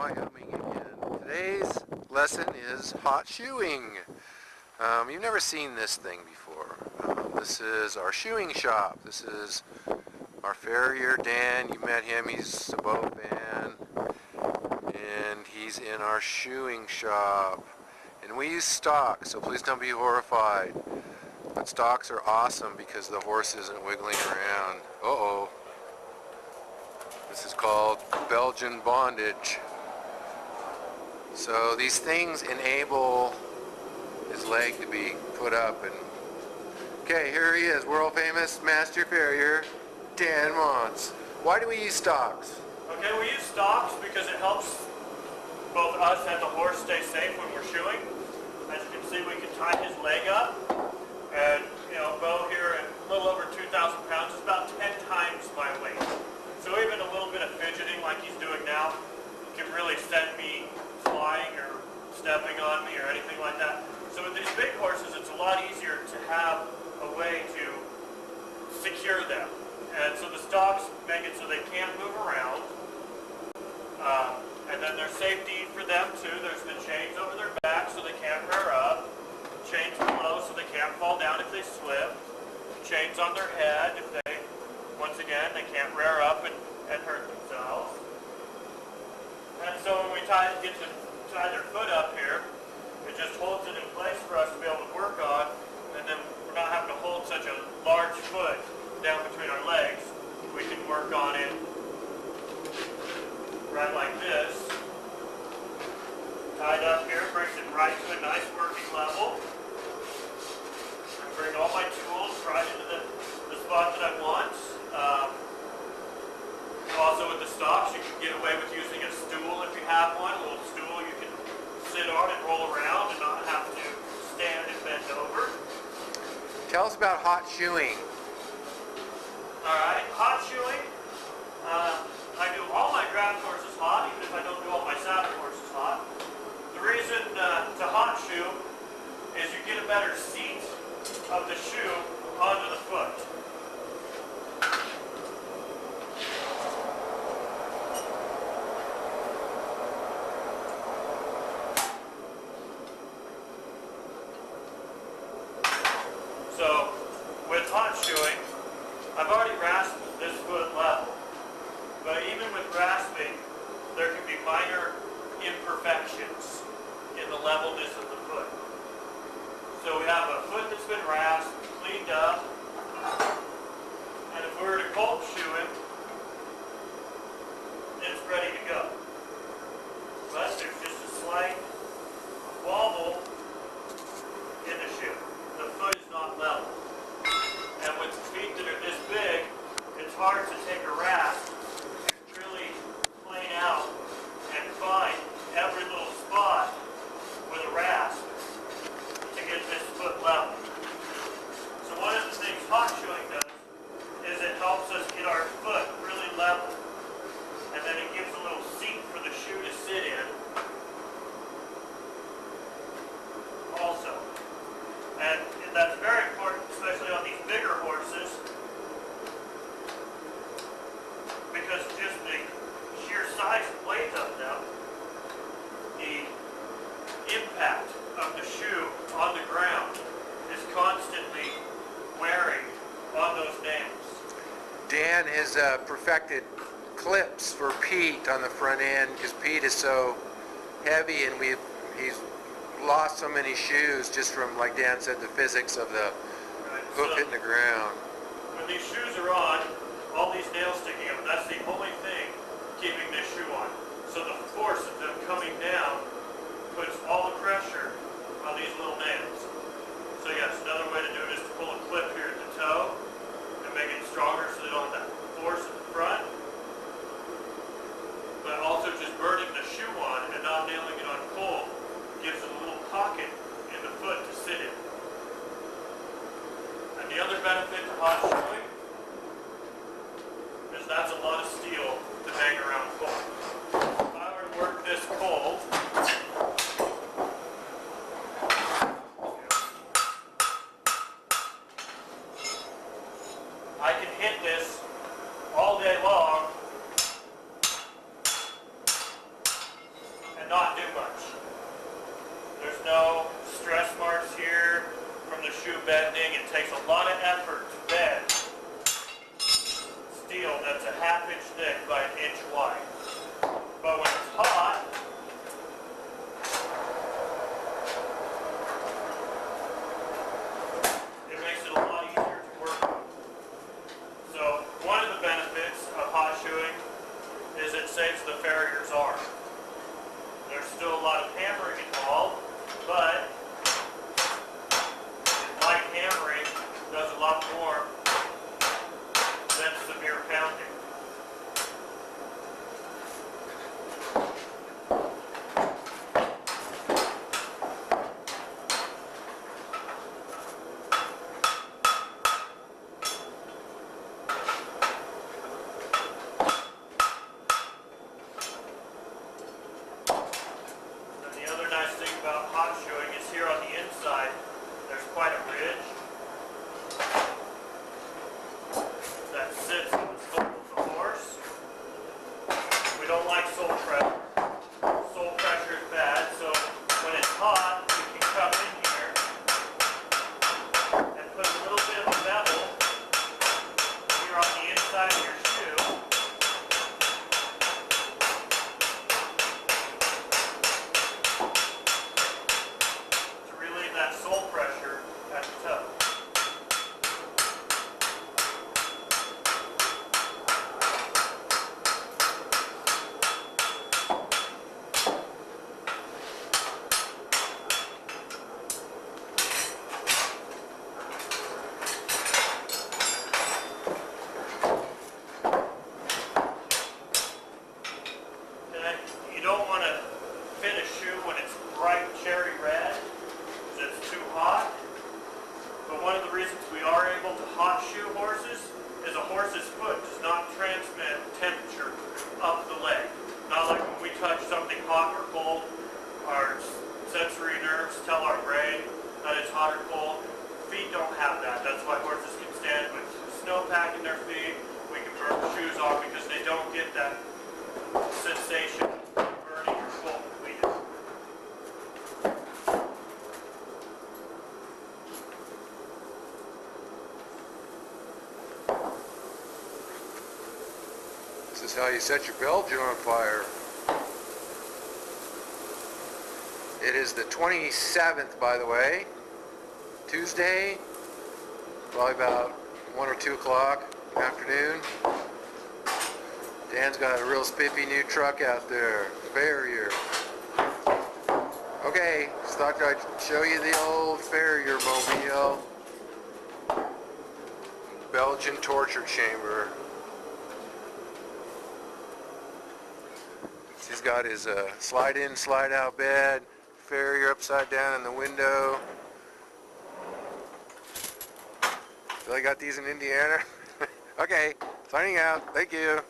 Wyoming again. Today's lesson is hot shoeing. You've never seen this thing before. This is our shoeing shop. This is our farrier Dan. You met him. He's a Beaux fan, and he's in our shoeing shop. And we use stocks, so please don't be horrified. But stocks are awesome because the horse isn't wiggling around. Uh-oh. This is called Belgian bondage. So these things enable his leg to be put up. And okay, here he is, world famous master farrier, Dan Mons. Why do we use stocks? Okay, we use stocks because it helps both us and the horse stay safe when we're shoeing. As you can see, we can tie his leg up. And, Beaux here at a little over 2,000 pounds is about 10 times my weight. So even a little bit of fidgeting like he's doing now can really send me flying or stepping on me or anything like that. So with these big horses, it's a lot easier to have a way to secure them. And so the stocks make it so they can't move around. And then there's safety for them too. There's the chains over their back so they can't rear up. Chains below so they can't fall down if they slip. Chains on their head if they, once again, they can't rear up and hurt themselves. And so when we get to tie their foot up here, it just holds it in place for us to be able to work on, and then we're not having to hold such a large foot down between our legs. We can work on it right like this. Tied up here brings it right to a nice working level. I bring all my tools right into the spot that I want. Also with the stocks, you can get away with using a stool if you have one. A little stool you can sit on and roll around and not have to stand and bend over. Tell us about hot shoeing. Alright, hot shoeing. I do all my draft horses hot, even if I don't do all my saddle horses hot. The reason to hot shoe is you get a better seat of the shoe onto the foot. So, with hot shoeing, I've already rasped this foot level. But even with rasping, there can be minor imperfections in the levelness of the foot. So we have a foot that's been rasped, cleaned up, and if we were to cold shoe him, it's ready to go. But there's just a slight wobble in the shoe. The foot is not level. And with feet that are this big, it's hard to take a rasp and really plane out and find every little spot with a rasp to get this foot level. So one of the things hot shoeing does is it helps us get our foot really level. And then it gives a little seat for the shoe to sit in also. And that's very important, especially on these bigger horses, because just the sheer size and weight of them, the impact of the shoe on the ground is constantly wearing on those nails. Dan has perfected clips for Pete on the front end because Pete is so heavy, and he's lost so many shoes just from, like Dan said, the physics of the hoof hitting the ground. When these shoes are on, all these nails sticking up, that's the only thing keeping this shoe on. So the force of them coming down puts all the pressure on these little nails. So yes, another way to do it is to pull a clip here at the toe and make it stronger so they don't have that force at the front. But also just burning the shoe on and not nailing it on cold gives it a little pocket in the foot to sit in. And the other benefit to hot 1/2 inch thick by 1 inch wide. But when it's hot, it makes it a lot easier to work on. So one of the benefits of hot shoeing is it saves the farrier's arm. There's still a lot of hammering involved, but light hammering does a lot more than severe pounding. And the other nice thing about hot shoeing is here on the inside, there's quite a ridge that sits on the sole of the horse. We don't like sole pressure. Sole pressure is bad, so when it's hot, you can come in here and put a little bit of a bevel here on the inside of your shoe. To relieve that sole pressure at the toe. Okay, you don't want to fit a shoe when it's bright cherry red, because it's too hot. But one of the reasons we are able to hot shoe horses is a horse's foot does not transmit temperature up the leg. Not like when we touch something hot or cold, our sensory nerves tell our brain that it's hot or cold. Feet don't have that. That's why horses can stand with snowpack in their feet. We can burn shoes off because they don't get that sensation of burning your foot that we do. This is how you set your Belgian on fire. It is the 27th, by the way. Tuesday, probably about 1 or 2 o'clock in the afternoon. Dan's got a real spiffy new truck out there, Farrier. Okay, just thought I'd show you the old Farrier mobile. Belgian torture chamber. He's got his slide in, slide out bed, Farrier upside down in the window. Feel I got these in Indiana? Okay, signing out. Thank you.